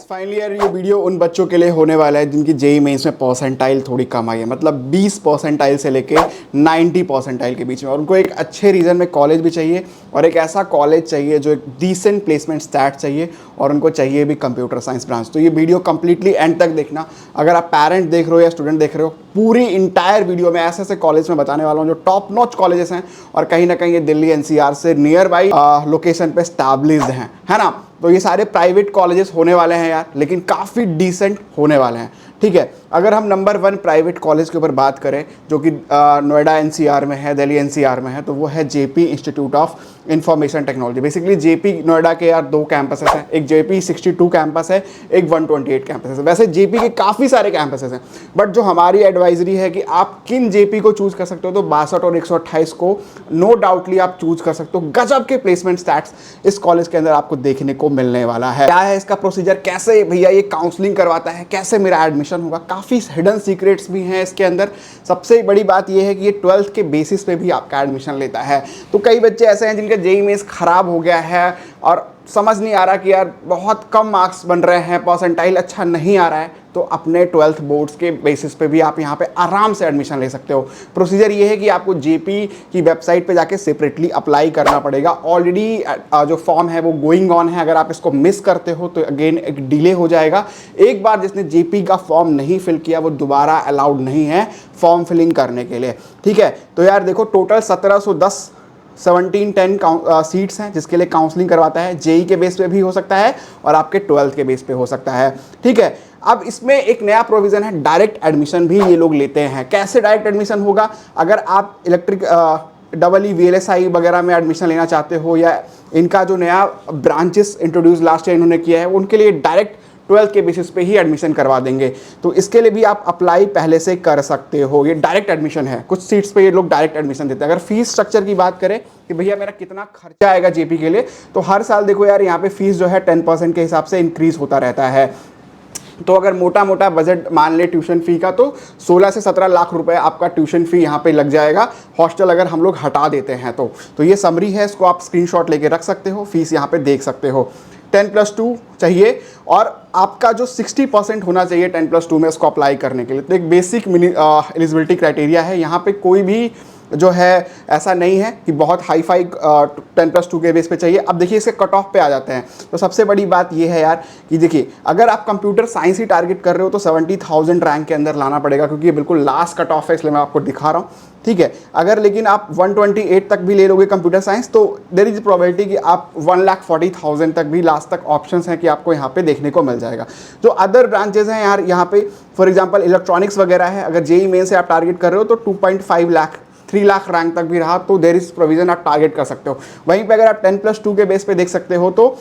Finally यार ये video उन बच्चों के लिए होने वाला है जिनकी जेई मेंस में परसेंटाइल थोड़ी कम आई है, मतलब 20 परसेंटाइल से लेके 90 परसेंटाइल के बीच में, और उनको एक अच्छे रीजन में कॉलेज भी चाहिए और एक ऐसा कॉलेज चाहिए जो एक डिसेंट प्लेसमेंट स्टैट चाहिए, और उनको चाहिए भी कंप्यूटर साइंस ब्रांच। तो ये वीडियो कंप्लीटली एंड तक देखना। अगर आप पेरेंट देख रहे हो या स्टूडेंट देख रहे हो, पूरी इंटायर वीडियो में ऐसे ऐसे कॉलेज में बताने वाला हूँ जो टॉप नॉच कॉलेजेस हैं और कहीं ना कहीं ये दिल्ली एनसीआर से नियर बाई लोकेशन पे स्टैब्लिश्ड हैं, है ना। तो ये सारे प्राइवेट कॉलेजेस होने वाले हैं यार, लेकिन काफ़ी डिसेंट होने वाले हैं, ठीक है। अगर हम नंबर 1 प्राइवेट कॉलेज के ऊपर बात करें जो कि नोएडा एनसीआर में है, दिल्ली एनसीआर में है, तो वो है JP institute of information technology. Basically JP Noida के यार 2 कैंपसेस हैं, एक जेपी 62 कैंपस है, एक 128 कैंपस है। वैसे जेपी के काफ़ी सारे कैंपसेस हैं, बट जो हमारी एडवाइजरी है कि आप किन जेपी को चूज कर सकते हो, तो 62 और 128 को नो डाउटली आप चूज कर सकते हो। गजब के प्लेसमेंट स्टैट्स इस कॉलेज के अंदर आपको देखने को मिलने वाला है। क्या है इसका प्रोसीजर, कैसे भैया ये काउंसलिंग करवाता है, कैसे मेरा एडमिशन होगा, काफ़ी हिडन सीक्रेट्स भी हैं इसके अंदर। सबसे बड़ी बात यह है कि ये 12th के बेसिस पे भी आपका एडमिशन लेता है। तो कई बच्चे ऐसे हैं जिनका जेईई मेंस खराब हो गया है और समझ नहीं आ रहा कि यार बहुत कम मार्क्स बन रहे हैं, परसेंटाइल अच्छा नहीं आ रहा है, तो अपने 12th बोर्ड्स के बेसिस पे भी आप यहाँ पे आराम से एडमिशन ले सकते हो। प्रोसीजर ये है कि आपको जेपी की वेबसाइट पे जाके सेपरेटली अप्लाई करना पड़ेगा। ऑलरेडी जो फॉर्म है वो गोइंग ऑन है, अगर आप इसको मिस करते हो तो अगेन एक डिले हो जाएगा। एक बार जिसने जेपी का फॉर्म नहीं फिल किया वो दोबारा अलाउड नहीं है फॉर्म फिलिंग करने के लिए, ठीक है। तो यार देखो, टोटल 1710 सीट्स हैं जिसके लिए काउंसलिंग करवाता है। जेई के बेस पे भी हो सकता है और आपके 12th के बेस पे हो सकता है, ठीक है। अब इसमें एक नया प्रोविज़न है, डायरेक्ट एडमिशन भी ये लोग लेते हैं। कैसे डायरेक्ट एडमिशन होगा, अगर आप इलेक्ट्रिक VLSI वगैरह में एडमिशन लेना चाहते हो, या इनका जो नया ब्रांचेस इंट्रोड्यूस लास्ट ईयर इन्होंने किया है, उनके लिए डायरेक्ट 12th के बेसिस पे ही एडमिशन करवा देंगे। तो इसके लिए भी आप अप्लाई पहले से कर सकते हो। ये डायरेक्ट एडमिशन है, कुछ सीट्स पे ये लोग डायरेक्ट एडमिशन देते हैं। अगर फीस स्ट्रक्चर की बात करें कि भैया मेरा कितना खर्चा आएगा जेपी के लिए, तो हर साल देखो यार यहाँ पे फीस जो है 10% के हिसाब से इंक्रीज होता रहता है। तो अगर मोटा मोटा बजट मान ले ट्यूशन फ़ी का, तो 16 से 17 लाख रुपए आपका ट्यूशन फ़ी यहाँ पे लग जाएगा, हॉस्टल अगर हम लोग हटा देते हैं तो ये समरी है, इसको आप स्क्रीनशॉट लेके रख सकते हो, फीस यहाँ पे देख सकते हो। 10+2 चाहिए और आपका जो 60% होना चाहिए 10+2 में इसको अप्लाई करने के लिए। तो एक बेसिक एलिजिबिलिटी क्राइटेरिया है, यहाँ पे कोई भी जो है ऐसा नहीं है कि बहुत हाई फाई 10+2 के बेस पे चाहिए। अब देखिए इसके कट ऑफ पे आ जाते हैं। तो सबसे बड़ी बात ये है यार कि देखिए, अगर आप कंप्यूटर साइंस ही टारगेट कर रहे हो तो 70,000 रैंक के अंदर लाना पड़ेगा, क्योंकि ये बिल्कुल लास्ट कट ऑफ है, इसलिए मैं आपको दिखा रहा हूँ, ठीक है। अगर लेकिन आप 128 तक भी ले लोगे कंप्यूटर साइंस, तो देयर इज प्रोबेबिलिटी कि आप 1,40,000 तक भी लास्ट तक ऑप्शंस हैं कि आपको यहाँ पे देखने को मिल जाएगा। जो अदर ब्रांचेज हैं यार, यहाँ पे फॉर एग्जांपल इलेक्ट्रॉनिक्स वगैरह है, अगर जेईई मेन से आप टारगेट कर रहे हो तो 2.5 लाख 3 लाख रैंक तक भी रहा तो देयर इज प्रोविजन, आप टारगेट कर सकते हो। वहीं पे अगर आप 10+2 के बेस पे देख सकते हो, तो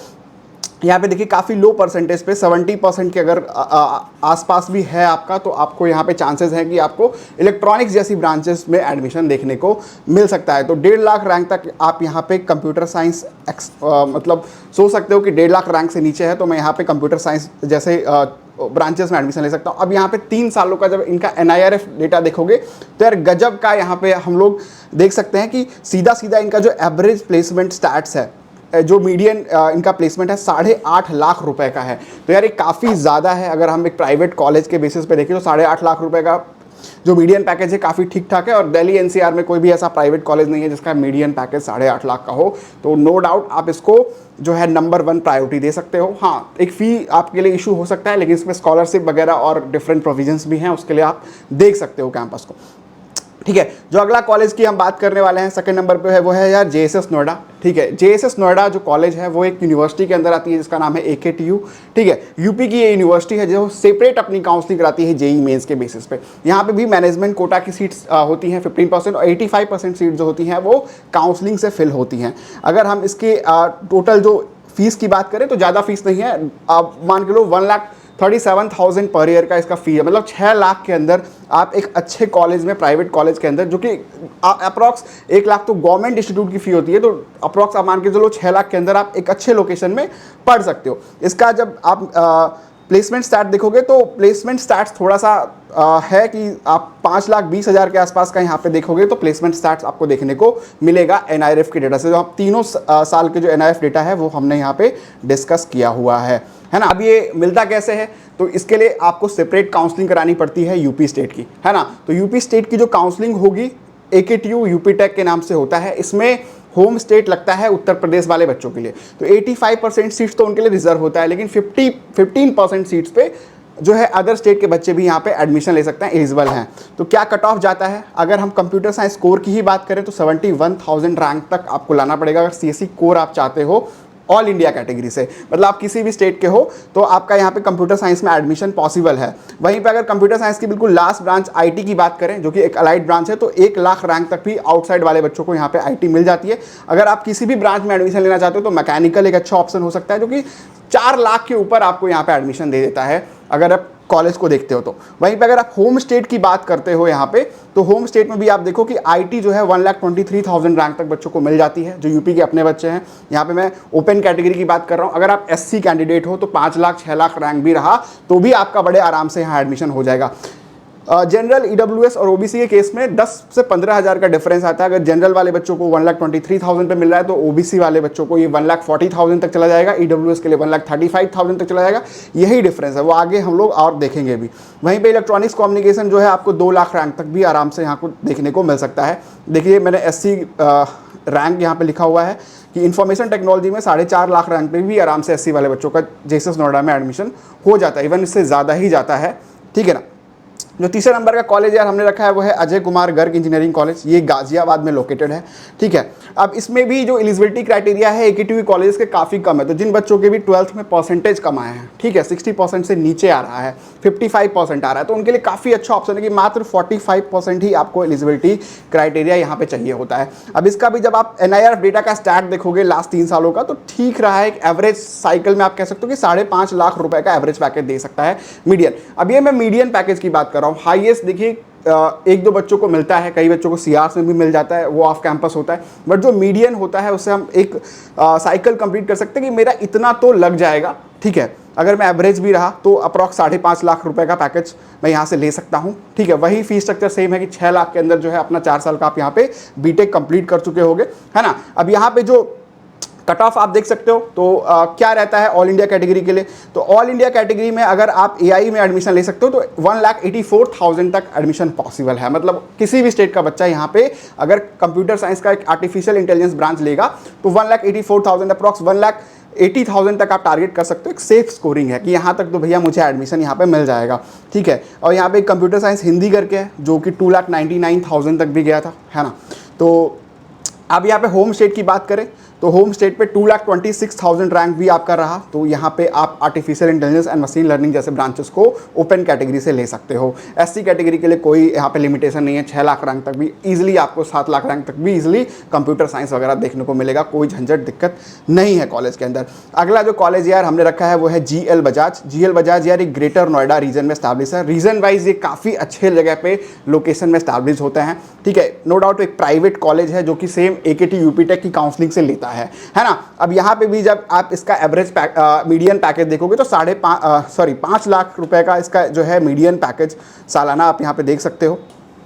यहाँ पे देखिए काफ़ी लो परसेंटेज पे 70% के अगर आसपास भी है आपका, तो आपको यहाँ पे चांसेस हैं कि आपको इलेक्ट्रॉनिक्स जैसी ब्रांचेस में एडमिशन देखने को मिल सकता है। तो 1.5 लाख रैंक तक आप यहाँ पे कंप्यूटर साइंस मतलब सोच सकते हो कि 1.5 लाख रैंक से नीचे है तो मैं यहाँ पे कंप्यूटर साइंस जैसे ब्रांचेस में एडमिशन ले सकता हूँ। अब यहाँ पे 3 सालों का जब इनका NIRF डेटा देखोगे तो यार गजब का यहाँ पे हम लोग देख सकते हैं कि सीधा सीधा इनका जो एवरेज प्लेसमेंट स्टैट्स है, जो मीडियन इनका प्लेसमेंट है 8.5 लाख रुपए का है। तो यार ये काफ़ी ज़्यादा है। अगर हम एक प्राइवेट कॉलेज के बेसिस पे देखें तो 8.5 लाख रुपए का जो मीडियन पैकेज है काफ़ी ठीक ठाक है, और दिल्ली एनसीआर में कोई भी ऐसा प्राइवेट कॉलेज नहीं है जिसका मीडियन पैकेज 8.5 लाख का हो। तो नो डाउट आप इसको जो है नंबर 1 प्रायोरिटी दे सकते हो। हाँ, एक फ़ी आपके लिए इशू हो सकता है, लेकिन इसमें स्कॉलरशिप वगैरह और डिफरेंट प्रोविजंस भी हैं, उसके लिए आप देख सकते हो कैंपस को, ठीक है। जो अगला कॉलेज की हम बात करने वाले हैं सेकंड नंबर पे है, वो है यार JSS नोएडा, ठीक है। JSS नोएडा जो कॉलेज है वो एक यूनिवर्सिटी के अंदर आती है जिसका नाम है AKTU, ठीक है। यूपी की ये यूनिवर्सिटी है जो सेपरेट अपनी काउंसलिंग कराती है जेईई मेंस के बेसिस पे। यहाँ पे भी मैनेजमेंट कोटा की सीट्स होती हैं 15%, और 85% सीट जो होती हैं वो काउंसलिंग से फिल होती हैं। अगर हम इसके टोटल जो फीस की बात करें तो ज़्यादा फीस नहीं है, आप मान के लो 1,37,000 पर ईयर का इसका फी है, मतलब 6 लाख के अंदर आप एक अच्छे कॉलेज में, प्राइवेट कॉलेज के अंदर, जो कि अप्रॉक्स 1 लाख तो गवर्नमेंट इंस्टीट्यूट की फ़ी होती है, तो अप्रॉक्स आप मान के चलो 6 लाख के अंदर आप एक अच्छे लोकेशन में पढ़ सकते हो। इसका जब आप प्लेसमेंट स्टैट देखोगे तो प्लेसमेंट स्टैट्स थोड़ा सा है कि आप 5,20,000 के आसपास का यहाँ पे देखोगे तो प्लेसमेंट स्टार्ट आपको देखने को मिलेगा NIRF के डेटा से। जो आप तीनों साल के जो NIRF डेटा है वो हमने यहाँ पे डिस्कस किया हुआ है ना। अब ये मिलता कैसे है, तो इसके लिए आपको सेपरेट काउंसलिंग करानी पड़ती है यूपी स्टेट की, है ना। तो यूपी स्टेट की जो काउंसलिंग होगी AKTU यूपी टेक के नाम से होता है। इसमें होम स्टेट लगता है उत्तर प्रदेश वाले बच्चों के लिए। तो 85% सीट्स तो उनके लिए रिजर्व होता है, लेकिन 15% सीट्स पे जो है अदर स्टेट के बच्चे भी यहाँ पे एडमिशन ले सकते हैं, एलिजिबल हैं। तो क्या कट ऑफ जाता है, अगर हम कंप्यूटर साइंस कोर की ही बात करें तो 71,000 रैंक तक आपको लाना पड़ेगा अगर CSE कोर आप चाहते हो ऑल इंडिया कैटेगरी से, मतलब आप किसी भी स्टेट के हो तो आपका यहाँ पे कंप्यूटर साइंस में एडमिशन पॉसिबल है। वहीं पे अगर कंप्यूटर साइंस की बिल्कुल लास्ट ब्रांच IT की बात करें, जो कि एक अलाइड ब्रांच है, तो 1 लाख रैंक तक भी आउटसाइड वाले बच्चों को यहाँ पे IT मिल जाती है। अगर आप किसी भी ब्रांच में एडमिशन लेना चाहते हो तो मैकेनिकल एक अच्छा ऑप्शन हो सकता है, जो कि 4 लाख के ऊपर आपको यहाँ पे एडमिशन दे देता है अगर आप कॉलेज को देखते हो तो। वहीं पे अगर आप होम स्टेट की बात करते हो यहाँ पे, तो होम स्टेट में भी आप देखो कि IT जो है 1,23,000 रैंक तक बच्चों को मिल जाती है, जो यूपी के अपने बच्चे हैं। यहाँ पे मैं ओपन कैटेगरी की बात कर रहा हूँ। अगर आप SC कैंडिडेट हो तो 5 लाख 6 लाख रैंक भी रहा तो भी आपका बड़े आराम से यहाँ एडमिशन हो जाएगा। जनरल EWS और OBC के केस में 10 से 15,000 का डिफरेंस आता है। अगर जनरल वाले बच्चों को 1,23,000 पे मिल रहा है तो OBC वाले बच्चों को ये 1,40,000 तक चला जाएगा, EWS के लिए 1,35,000 तक चला जाएगा। यही डिफरेंस है, वो आगे हम लोग और देखेंगे भी। वहीं पे इलेक्ट्रॉनिक्स कम्युनिकेशन जो है आपको 2 लाख रैंक तक भी आराम से यहाँ को देखने को मिल सकता है। देखिए मैंने SC रैंक यहाँ पे लिखा हुआ है कि इंफॉर्मेशन टेक्नोलॉजी में 4.5 लाख रैंक पे भी आराम से SC वाले बच्चों का JSS नोएडा में एडमिशन हो जाता है, इवन इससे ज़्यादा ही जाता है, ठीक है ना। जो तीसरे नंबर का कॉलेज यार हमने रखा है वो है अजय कुमार गर्ग इंजीनियरिंग कॉलेज, ये गाजियाबाद में लोकेटेड है, ठीक है। अब इसमें भी जो एलिजिबिलिटी क्राइटेरिया है AKTU कॉलेज के काफ़ी कम है। तो जिन बच्चों के भी 12th में परसेंटेज कम आए हैं, ठीक है, 60% से नीचे आ रहा है, 55% आ रहा है, तो उनके लिए काफ़ी अच्छा ऑप्शन है कि मात्र 45% ही आपको एलिजिबिलिटी क्राइटेरिया यहाँ पे चाहिए होता है। अब इसका भी जब आप NIRF डेटा का स्टैट देखोगे लास्ट 3 सालों का, तो ठीक रहा है। एक एवरेज साइकिल में आप कह सकते हो कि 5.5 लाख रुपए का एवरेज पैकेज दे सकता है मीडियन। अब ये मैं मीडियन पैकेज की बात कर रहा हूँ। हाईएस्ट देखिए 1-2 बच्चों को मिलता है, कई बच्चों को CRs में भी मिल जाता है, वो ऑफ कैंपस होता है। बट जो मीडियन होता है उससे हम एक साइकिल कंप्लीट कर सकते हैं कि मेरा इतना तो लग जाएगा, ठीक है। अगर मैं एवरेज भी रहा तो अप्रॉक्स 5.5 लाख रुपए का पैकेज मैं यहाँ से ले सकता हूँ, ठीक है। वही फीस स्ट्रक्चर सेम है कि 6 लाख के अंदर जो है अपना 4 साल का आप यहाँ पे BTech कंप्लीट कर चुके होगे, है ना। अब यहाँ पे जो कट ऑफ आप देख सकते हो तो क्या रहता है ऑल इंडिया कैटेगरी के लिए। तो ऑल इंडिया कैटेगरी में अगर आप AI में एडमिशन ले सकते हो तो 1,84,000 तक एडमिशन पॉसिबल है। मतलब किसी भी स्टेट का बच्चा यहाँ पे अगर कंप्यूटर साइंस का एक आर्टिफिशियल इंटेलिजेंस ब्रांच लेगा तो 1,84,000 अप्रॉक्स 1,80,000 तक आप टारगेट कर सकते हो। एक सेफ स्कोरिंग है कि यहाँ तक तो भैया मुझे एडमिशन यहाँ पे मिल जाएगा, ठीक है। और यहाँ पे कंप्यूटर साइंस हिंदी करके है जो कि 2,99,000 तक भी गया था, है ना। तो अब यहाँ पे होम स्टेट की बात करें तो होम स्टेट पे 2,26,000 रैंक भी आपका रहा, तो यहाँ पे आप artificial intelligence and machine learning जैसे ब्रांचेस को ओपन कैटेगरी से ले सकते हो। SC कैटेगरी के लिए कोई यहाँ पे लिमिटेशन नहीं है, 6 लाख रैंक तक भी ईजिली आपको 7 लाख रैंक तक भी ईजिली कंप्यूटर साइंस वगैरह देखने को मिलेगा, कोई झंझट दिक्कत नहीं है कॉलेज के अंदर। अगला जो कॉलेज यार हमने रखा है वो है GL बजाज। GL बजाज यार एक ग्रेटर नोएडा रीजन में स्टैब्लिश है। रीजन वाइज ये काफ़ी अच्छे जगह पे लोकेशन में स्टैब्लिश होते हैं, ठीक है। नो डाउट एक प्राइवेट कॉलेज है जो कि सेम AKTU यूपी टेक की काउंसलिंग से लेता है ना। अब यहाँ पे भी जब आप इसका एवरेज मीडियन पैकेज देखोगे तो 5 लाख रुपए का इसका जो है मीडियन पैकेज सालाना आप यहाँ पे देख सकते हो,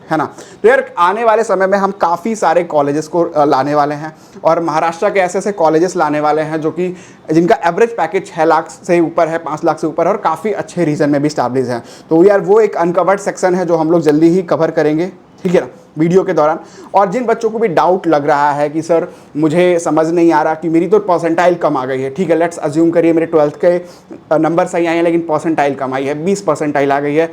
है ना। तो यार आने वाले समय में हम काफ़ी सारे कॉलेजेस को लाने वाले हैं और महाराष्ट्र के ऐसे ऐसे कॉलेजेस लाने वाले हैं जो कि जिनका एवरेज पैकेज 6 लाख से ऊपर है, 5 लाख से ऊपर है और काफ़ी अच्छे रीजन में भी स्टैब्लिश हैं। तो यार वो एक अनकवर्ड सेक्शन है जो हम लोग जल्दी ही कवर करेंगे, ठीक है ना, वीडियो के दौरान। और जिन बच्चों को भी डाउट लग रहा है कि सर मुझे समझ नहीं आ रहा कि मेरी तो परसेंटाइल कम आ गई है, ठीक है, लेट्स अज्यूम करिए मेरे 12th के नंबर सही आए हैं लेकिन परसेंटाइल कम आई है, 20 परसेंटाइल आ गई है,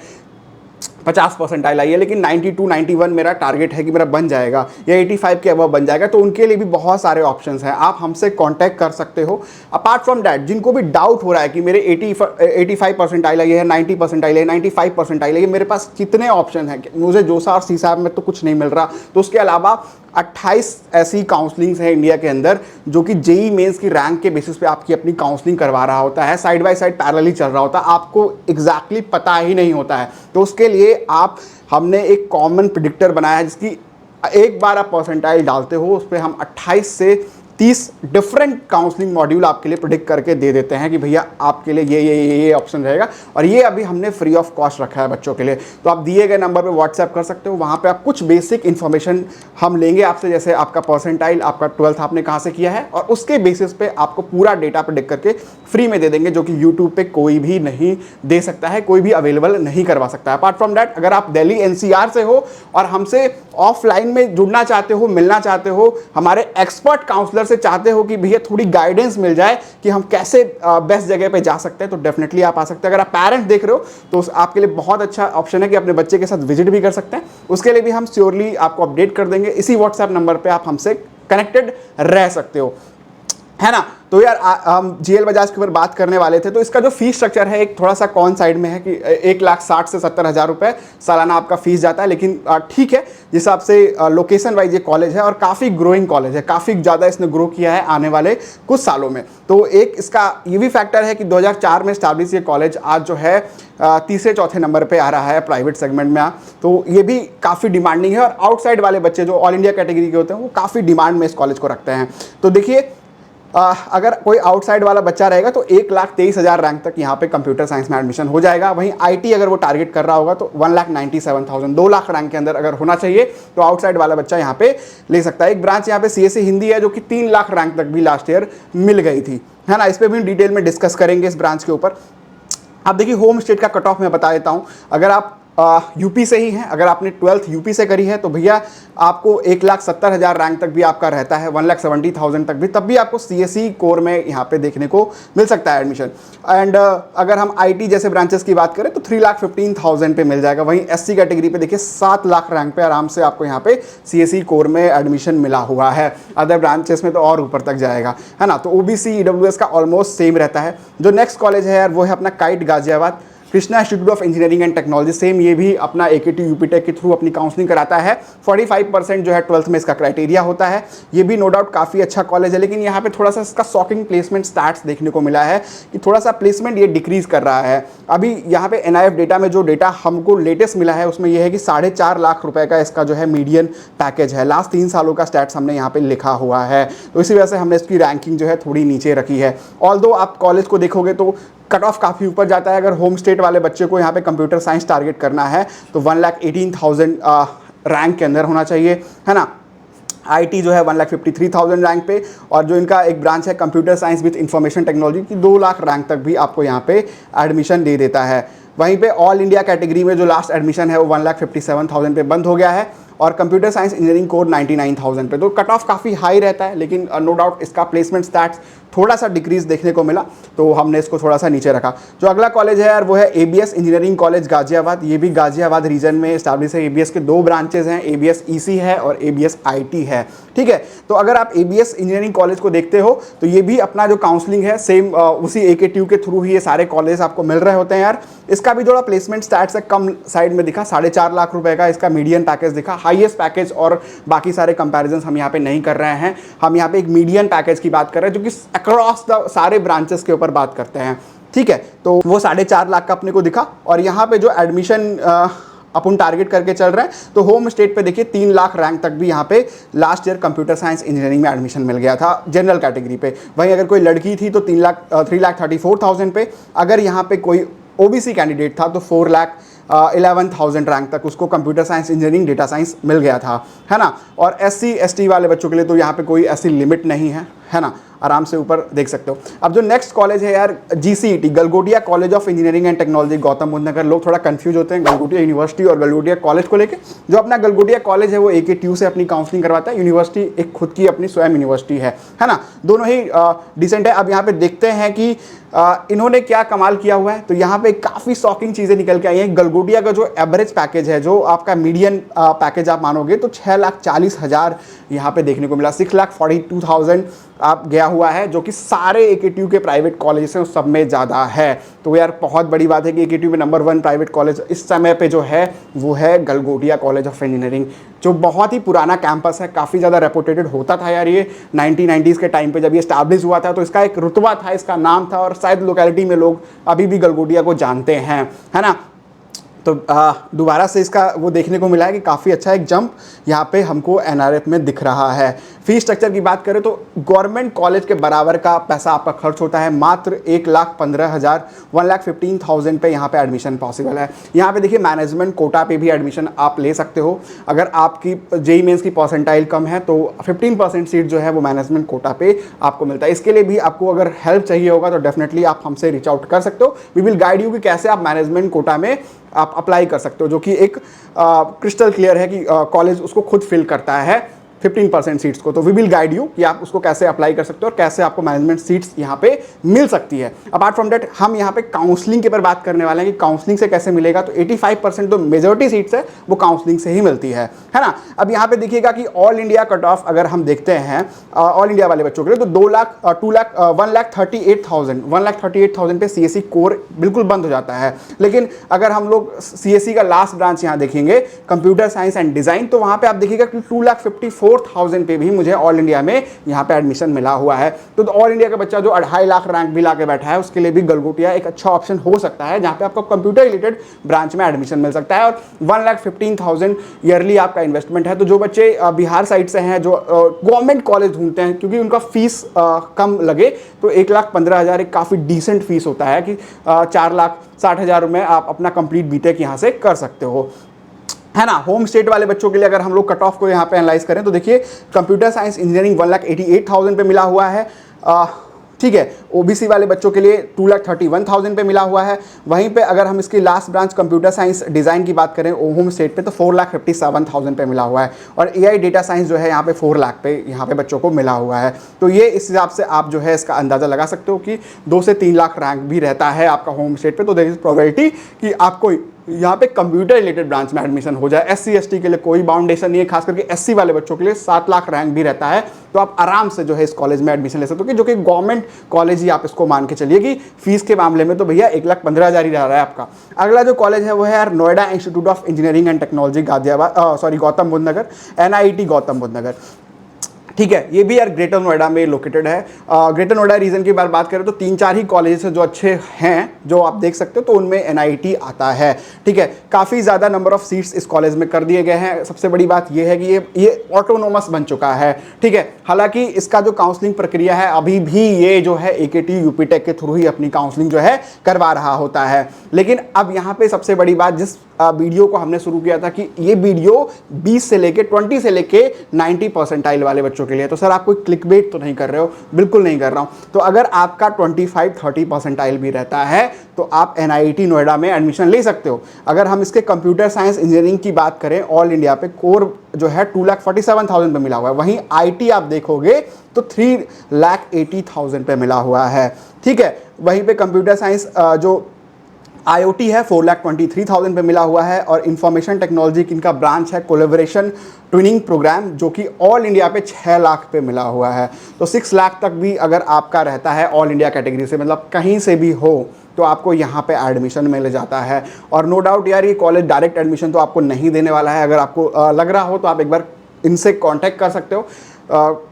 50 परसेंटाइल आई है, लेकिन 92 91 मेरा टारगेट है कि मेरा बन जाएगा या 85 के अबव बन जाएगा, तो उनके लिए भी बहुत सारे ऑप्शंस हैं, आप हमसे कांटेक्ट कर सकते हो। अपार्ट फ्रॉम दैट जिनको भी डाउट हो रहा है कि मेरे 85 परसेंटाइल आई है, 90 परसेंटाइल है, 95 परसेंटाइल है, मेरे पास कितने ऑप्शन हैं, मुझे जोसा और सीसाब में तो कुछ नहीं मिल रहा, तो उसके अलावा 28 ऐसी काउंसलिंग्स हैं इंडिया के अंदर जो कि JEE मेंस की रैंक के बेसिस पे आपकी अपनी काउंसलिंग करवा रहा होता है, साइड बाय साइड पैरेलली चल रहा होता है, आपको एग्जैक्टली पता ही नहीं होता है। तो उसके लिए हमने एक कॉमन प्रिडिक्टर बनाया है जिसकी एक बार आप परसेंटाइल डालते हो उस पर हम 28 से 30 डिफरेंट काउंसलिंग मॉड्यूल आपके लिए प्रेडिक्ट करके दे देते हैं कि भैया आपके लिए ये ऑप्शन रहेगा, और ये अभी हमने फ्री ऑफ कॉस्ट रखा है बच्चों के लिए। तो आप दिए गए नंबर पे व्हाट्सएप कर सकते हो, वहाँ पे आप कुछ बेसिक इन्फॉर्मेशन हम लेंगे आपसे, जैसे आपका परसेंटाइल, आपका 12th आपने कहाँ से किया है, और उसके बेसिस पे आपको पूरा डेटा प्रेडिक्ट करके फ्री में दे देंगे, जो कि यूट्यूब पे कोई भी नहीं दे सकता है, कोई भी अवेलेबल नहीं करवा सकता है। अपार्ट फ्रॉम दैट, अगर आप दिल्ली एनसीआर से हो और हमसे ऑफलाइन में जुड़ना चाहते हो, मिलना चाहते हो, हमारे एक्सपर्ट काउंसलर से चाहते हो कि भैया थोड़ी गाइडेंस मिल जाए कि हम कैसे बेस्ट जगह पे जा सकते हैं, तो डेफिनेटली आप आ सकते हैं। अगर आप पेरेंट देख रहे हो तो आपके लिए बहुत अच्छा ऑप्शन है कि अपने बच्चे के साथ विजिट भी कर सकते हैं। उसके लिए भी हम श्योरली आपको अपडेट कर देंगे, इसी व्हाट्सएप नंबर पे आप हमसे कनेक्टेड रह सकते हो, है ना। तो यार हम जीएल बजाज के ऊपर बात करने वाले थे, तो इसका जो फीस स्ट्रक्चर है एक थोड़ा सा कौन साइड में है कि 1,60,000 से 70,000 रुपये सालाना आपका फीस जाता है, लेकिन ठीक है, जिस हिसाब से लोकेशन वाइज ये कॉलेज है और काफ़ी ग्रोइंग कॉलेज है, काफ़ी ज़्यादा इसने ग्रो किया है आने वाले कुछ सालों में। तो एक इसका ये भी फैक्टर है कि 2004 में स्टैब्लिश ये कॉलेज आज जो है तीसरे चौथे नंबर पे आ रहा है प्राइवेट सेगमेंट में। तो ये भी काफ़ी डिमांडिंग है, और आउटसाइड वाले बच्चे जो ऑल इंडिया कैटेगरी के होते हैं वो काफ़ी डिमांड में इस कॉलेज को रखते हैं। तो देखिए, अगर कोई आउटसाइड वाला बच्चा रहेगा तो 1,23,000 रैंक तक यहाँ पे कंप्यूटर साइंस में एडमिशन हो जाएगा। वहीं आईटी अगर वो टारगेट कर रहा होगा तो 1,97,000, 2 लाख रैंक के अंदर अगर होना चाहिए तो आउटसाइड वाला बच्चा यहाँ पे ले सकता है। एक ब्रांच यहाँ पे सीएससी हिंदी है जो कि 3 लाख रैंक तक भी लास्ट ईयर मिल गई थी, है ना। इस पर भी डिटेल में डिस्कस करेंगे इस ब्रांच के ऊपर। आप देखिए, होम स्टेट का कट ऑफ मैं बता देता हूँ। अगर आप यूपी से ही हैं, अगर आपने 12th यूपी से करी है तो भैया आपको 1,70,000 रैंक तक भी आपका रहता है, 1,70,000 तक भी, तब भी आपको सीएससी कोर में यहाँ पे देखने को मिल सकता है एडमिशन। एंड अगर हम आईटी जैसे ब्रांचेस की बात करें तो 3,15,000 पे मिल जाएगा। वहीं एससी कैटेगरी पे देखिए 7 लाख रैंक पे आराम से आपको यहाँ पे सीएससी कोर में एडमिशन मिला हुआ है। अदर ब्रांचेस में तो और ऊपर तक जाएगा, है ना। तो ओबीसी ईडब्ल्यूएस का ऑलमोस्ट सेम रहता है। जो नेक्स्ट कॉलेज है यार वो है अपना kite Ghaziabad, Krishna institute of engineering and technology. Same ये भी अपना एकेटी यूपीटेक के थ्रू अपनी काउंसलिंग कराता है। 45% जो है 12th में इसका क्राइटेरिया होता है। ये भी नो डाउट काफ़ी अच्छा कॉलेज है, लेकिन यहाँ पे थोड़ा सा इसका शॉकिंग प्लेसमेंट स्टैट्स देखने को मिला है कि थोड़ा सा प्लेसमेंट ये डिक्रीज कर रहा है। अभी यहाँ पे एनआईएफ डेटा में जो डेटा हमको लेटेस्ट मिला है उसमें यह है कि 4.5 लाख रुपए का इसका जो है मीडियन पैकेज है। लास्ट 3 सालों का स्टैट्स हमने यहाँ पे लिखा हुआ है, तो इसी वजह से हमने इसकी रैंकिंग जो है थोड़ी नीचे रखी है। ऑल्दो आप कॉलेज को देखोगे तो कट ऑफ काफ़ी ऊपर जाता है। अगर होम स्टेट वाले बच्चे को यहाँ पे कंप्यूटर साइंस टारगेट करना है तो 1,18,000 रैंक के अंदर होना चाहिए, है ना। आईटी जो है 1,53,000 रैंक पे, और जो इनका एक ब्रांच है computer science with information technology की 2 लाख रैंक तक भी आपको यहाँ पे एडमिशन दे देता है। वहीं पे ऑल इंडिया कैटेगरी में जो लास्ट एडमिशन है वो 1,57,000 पे बंद हो गया है, और कंप्यूटर साइंस इंजीनियरिंग कोर 99,000 पे। तो कट ऑफ काफ़ी हाई रहता है, लेकिन नो डाउट इसका प्लेसमेंट स्टैट्स थोड़ा सा डिक्रीज देखने को मिला, तो हमने इसको थोड़ा सा नीचे रखा। जो अगला कॉलेज है यार वो है एबीएस इंजीनियरिंग कॉलेज गाजियाबाद। ये भी गाजियाबाद रीजन में स्टैब्लिश है। एबीएस के 2 ब्रांचेज हैं, एबीएस ईसी है और एबीएस आईटी है, ठीक है। तो अगर आप एबीएस इंजीनियरिंग कॉलेज को देखते हो तो ये भी अपना जो काउंसलिंग है सेम उसी एकेटीयू के थ्रू ही ये सारे कॉलेज आपको मिल रहे होते हैं यार। इसका भी थोड़ा प्लेसमेंट स्टैट्स है कम साइड में दिखा, 4.5 लाख रुपए का इसका मीडियन पैकेज दिखा। हाईएस्ट पैकेज और बाकी सारे कंपैरिजन हम यहाँ पे नहीं कर रहे हैं, हम यहाँ पे एक मीडियन पैकेज की बात कर रहे हैं जो कि अक्रॉस द सारे ब्रांचेस के ऊपर बात करते हैं, ठीक है। तो वो 4.5 लाख का अपने को दिखा, और यहाँ पे जो एडमिशन अपन टारगेट करके चल रहे हैं तो होम स्टेट पे देखिए 3 लाख रैंक तक भी यहाँ पे last year computer science engineering में एडमिशन मिल गया था जनरल कैटेगरी पे। वहीं अगर कोई लड़की थी तो 3,34,000 पे, अगर यहाँ पे कोई ओबीसी कैंडिडेट था तो 4,11,000 रैंक तक उसको computer science engineering data science मिल गया था, है ना। और एससी एसटी वाले बच्चों के लिए तो यहाँ पे कोई ऐसी लिमिट नहीं है ना, आराम से ऊपर देख सकते हो। अब जो नेक्स्ट कॉलेज है यार GCET, Galgotia college of engineering and technology Gautam Buddh Nagar. लोग थोड़ा कंफ्यूज होते हैं गलगोटिया यूनिवर्सिटी और गलगोटिया कॉलेज को लेके। जो अपना गलगोटिया कॉलेज है वो एकेटीयू से अपनी काउंसलिंग करवाता है, यूनिवर्सिटी एक खुद की अपनी स्वयं यूनिवर्सिटी है ना। दोनों ही डिसेंट है। अब यहाँ पे देखते हैं कि इन्होंने क्या कमाल किया हुआ है। तो यहाँ पे काफ़ी शॉकिंग चीज़ें निकल के आई हैं। गलगोटिया का जो एवरेज पैकेज है, जो आपका मीडियन पैकेज आप मानोगे तो 6,40,000 यहाँ पे देखने को मिला। 6,42,000 आप गया हुआ है, जो कि सारे एकेटीयू के प्राइवेट कॉलेज हैं उस सब में ज़्यादा है। तो यार बहुत बड़ी बात है कि एकेटीयू में नंबर 1 प्राइवेट कॉलेज इस समय पे जो है वो है गलगोटिया कॉलेज ऑफ इंजीनियरिंग, जो बहुत ही पुराना कैंपस है, काफ़ी ज़्यादा रेपुटेटेड होता था यार। ये 1990s के टाइम पे जब ये स्टैब्लिश हुआ था तो इसका एक रुतबा था, इसका नाम था, और शायद लोकेलिटी में लोग अभी भी गलगोटिया को जानते हैं, है ना। तो दोबारा से इसका वो देखने को मिला है कि काफ़ी अच्छा एक जंप यहाँ पे हमको एनआरएफ में दिख रहा है। फीस स्ट्रक्चर की बात करें तो गवर्नमेंट कॉलेज के बराबर का पैसा आपका खर्च होता है, मात्र 1,15,000 1,15,000 पे यहाँ पे एडमिशन पॉसिबल है। यहाँ पे देखिए मैनेजमेंट कोटा पे भी एडमिशन आप ले सकते हो। अगर आपकी जेईई मेंस की परसेंटाइल कम है तो 15% सीट जो है वो मैनेजमेंट कोटा पे आपको मिलता है। इसके लिए भी आपको अगर हेल्प चाहिए होगा तो डेफिनेटली आप हमसे रीच आउट कर सकते हो। वी विल गाइड यू कि कैसे आप मैनेजमेंट कोटा में आप अप्लाई कर सकते हो, जो कि एक क्रिस्टल क्लियर है कि कॉलेज उसको खुद फिल करता है 15% सीट्स को। तो वी विल गाइड यू कि आप उसको कैसे अप्लाई कर सकते हो और कैसे आपको मैनेजमेंट सीट्स यहाँ पे मिल सकती है। अपार्ट फ्रॉम दैट हम यहाँ पे काउंसलिंग के ऊपर बात करने वाले हैं कि काउंसलिंग से कैसे मिलेगा। तो 85% जो मेजॉरिटी सीट्स है वो काउंसलिंग से ही मिलती है ना। अब यहाँ पे देखिएगा कि ऑल इंडिया कट ऑफ अगर हम देखते हैं ऑल इंडिया वाले बच्चों के लिए तो 1,38,000 पे सीएससी कोर बिल्कुल बंद हो जाता है। लेकिन अगर हम लोग सीएससी का लास्ट ब्रांच यहाँ देखेंगे कंप्यूटर साइंस एंड डिजाइन, तो वहाँ पे आप देखिएगा कि 2,54,000 पे भी मुझे ऑल इंडिया में यहाँ पे एडमिशन मिला हुआ है। तो ऑल इंडिया का बच्चा जो 2.5 लाख रैंक भी लाके बैठा है उसके लिए भी गलगोटिया एक अच्छा ऑप्शन हो सकता है, जहाँ पे आपको कंप्यूटर रिलेटेड ब्रांच में एडमिशन मिल सकता है। और 1,15,000 ईयरली आपका इन्वेस्टमेंट है। तो जो बच्चे बिहार साइड से हैं, जो गवर्नमेंट कॉलेज ढूंढते हैं क्योंकि उनका फीस कम लगे, तो 1,15,000 एक काफ़ी डिसेंट फीस होता है कि 4,60,000 में आप अपना कंप्लीट बीटेक यहाँ से कर सकते हो, है ना। होम स्टेट वाले बच्चों के लिए अगर हम लोग कट ऑफ को यहाँ पे एनालाइज करें तो देखिए कंप्यूटर साइंस इंजीनियरिंग 1,88,000 पे मिला हुआ है, ठीक है। ओबीसी वाले बच्चों के लिए 2,31,000 पे मिला हुआ है। वहीं पे अगर हम इसकी last branch computer science design की बात करें होम स्टेट पे तो 4,57,000 पे मिला हुआ है। और एआई डेटा साइंस जो है यहाँ पे 4 लाख पे यहाँ पे बच्चों को मिला हुआ है। तो ये इस हिसाब से आप जो है इसका अंदाज़ा लगा सकते हो कि 2 से 3 लाख रैंक भी रहता है आपका होम स्टेट पे। तो देयर इज प्रोबेबिलिटी कि आपको यहाँ पे कंप्यूटर रिलेटेड ब्रांच में एडमिशन हो जाए। एससी एसटी के लिए कोई बाउंडेशन नहीं है, खास करके एससी वाले बच्चों के लिए 7 लाख रैंक भी रहता है। तो आप आराम से जो है इस कॉलेज में एडमिशन ले सकते हो, जो कि गवर्नमेंट कॉलेज ही आप इसको मान के चलिए कि फीस के मामले में तो भैया 1,15,000 ही रह रहा है आपका। अगला जो कॉलेज है वो है यार Noida institute of engineering and technology Gautam Buddh Nagar, NIT Gautam Buddh Nagar, ठीक है। ये भी यार ग्रेटर नोएडा में लोकेटेड है। ग्रेटर नोएडा रीजन की बात करें तो 3-4 ही कॉलेजेस जो अच्छे हैं जो आप देख सकते हो, तो उनमें एनआईटी आता है, ठीक है। काफ़ी ज़्यादा नंबर ऑफ सीट्स इस कॉलेज में कर दिए गए हैं। सबसे बड़ी बात ये है कि ये ऑटोनोमस बन चुका है, ठीक है। हालांकि इसका जो काउंसलिंग प्रक्रिया है अभी भी ये जो है एकेटी यूपीटेक के थ्रू ही अपनी काउंसलिंग जो है करवा रहा होता है। लेकिन अब यहाँ पे सबसे बड़ी बात, जिस वीडियो को हमने शुरू किया था कि ये वीडियो 20 से लेके 90 परसेंटाइल वाले बच्चों के लिए, तो सर आप कोई क्लिकबेट तो नहीं कर रहे हो? बिल्कुल नहीं कर रहा हूं। तो अगर आपका 25-30 परसेंटाइल भी रहता है तो आप एनआईटी नोएडा में एडमिशन ले सकते हो। अगर हम इसके कंप्यूटर साइंस इंजीनियरिंग की बात करें, ऑल इंडिया पे कोर जो है 2,47,000 पे मिला हुआ है। वहीं आईटी आप देखोगे तो 3,80,000 पे मिला हुआ है, ठीक है। वहीं पे कंप्यूटर साइंस जो IoT है 4,23,000 पे मिला हुआ है। और इंफॉर्मेशन टेक्नोलॉजी इनका ब्रांच है कोलैबोरेशन ट्विनिंग प्रोग्राम, जो कि ऑल इंडिया पे 6 लाख पे मिला हुआ है। तो 6 लाख तक भी अगर आपका रहता है ऑल इंडिया कैटेगरी से, मतलब कहीं से भी हो, तो आपको यहाँ पे एडमिशन मिल जाता है। और नो डाउट यार ये कॉलेज डायरेक्ट एडमिशन तो आपको नहीं देने वाला है। अगर आपको लग रहा हो तो आप एक बार इनसे कॉन्टैक्ट कर सकते हो।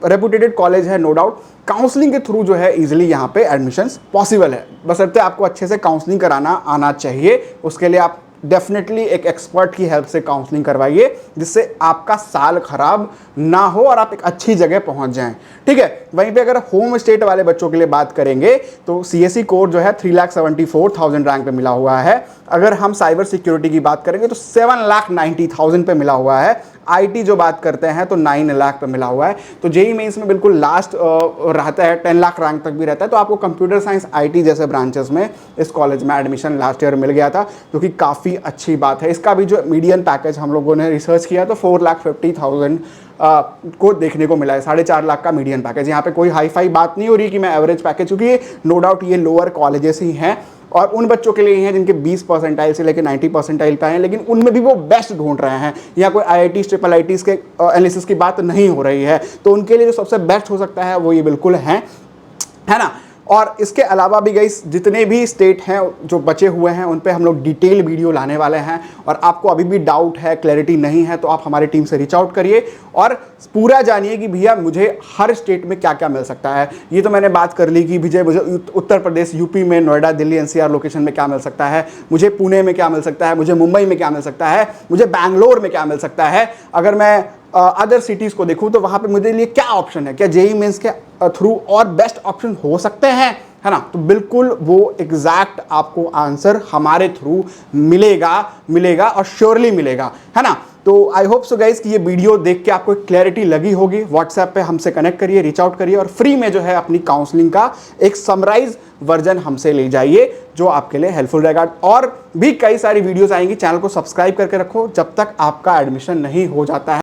रेपुटेटेड कॉलेज है नो डाउट। काउंसलिंग के थ्रू जो है इजीली यहाँ पे एडमिशन्स पॉसिबल है, बशर्ते आपको अच्छे से काउंसलिंग कराना आना चाहिए। उसके लिए आप डेफिनेटली एक एक्सपर्ट की हेल्प से काउंसलिंग करवाइए, जिससे आपका साल खराब ना हो और आप एक अच्छी जगह पहुंच जाएं, ठीक है। वहीं पे अगर होम स्टेट वाले बच्चों के लिए बात करेंगे तो सीएससी कोर जो है 3,74,000 रैंक पे मिला हुआ है। अगर हम साइबर सिक्योरिटी की बात करेंगे तो 7,90,000 पे मिला हुआ है। आईटी जो बात करते हैं तो 9 लाख पे मिला हुआ है। तो जेईई मेंस में बिल्कुल लास्ट रहता है, 10 लाख रैंक तक भी रहता है। तो आपको कंप्यूटर साइंस आईटी जैसे ब्रांचेस में इस कॉलेज में एडमिशन लास्ट ईयर मिल गया था, जो कि काफ़ी अच्छी बात है। इसका भी जो मीडियन पैकेज हम लोगों ने रिसर्च किया तो 4,50,000 को देखने को मिला है। 4.5 लाख का मीडियन पैकेज। यहाँ पे कोई हाई फाई बात नहीं हो रही कि मैं एवरेज पैकेज, क्योंकि ये नो डाउट ये लोअर कॉलेजेस ही हैं और उन बच्चों के लिए हैं जिनके 20 परसेंटाइल से लेकर 90 परसेंटाइल पे हैं, लेकिन उनमें भी वो बेस्ट ढूंढ रहे हैं। यहाँ कोई IITs IIITs के एनालिसिस की बात नहीं हो रही है। तो उनके लिए जो सबसे बेस्ट हो सकता है वो ये बिल्कुल है ना। और इसके अलावा भी गाइस जितने भी स्टेट हैं जो बचे हुए हैं उन पे हम लोग डिटेल वीडियो लाने वाले हैं। और आपको अभी भी डाउट है, क्लैरिटी नहीं है, तो आप हमारी टीम से रीच आउट करिए और पूरा जानिए कि भैया मुझे हर स्टेट में क्या क्या मिल सकता है। ये तो मैंने बात कर ली कि विजय मुझे उत्तर प्रदेश, यूपी में, नोएडा, दिल्ली, एनसीआर लोकेशन में क्या मिल सकता है, मुझे पुणे में क्या मिल सकता है, मुझे मुंबई में क्या मिल सकता है, मुझे बैंगलोर में क्या मिल सकता है। अगर मैं अदर सिटीज़ को देखूं तो वहां पे मुझे लिए क्या ऑप्शन है, क्या जेईई मेंस के थ्रू और बेस्ट ऑप्शन हो सकते हैं, है ना। तो बिल्कुल वो एग्जैक्ट आपको आंसर हमारे थ्रू मिलेगा और श्योरली मिलेगा, है ना। तो आई होप सो गाइस कि ये वीडियो देख के आपको क्लैरिटी लगी होगी। व्हाट्सएप पे हमसे कनेक्ट करिए, रीच आउट करिए और फ्री में जो है अपनी काउंसलिंग का एक समराइज वर्जन हमसे ले जाइए जो आपके लिए हेल्पफुल रहेगा। और भी कई सारी वीडियोस आएंगी, चैनल को सब्सक्राइब करके रखो जब तक आपका एडमिशन नहीं हो जाता है।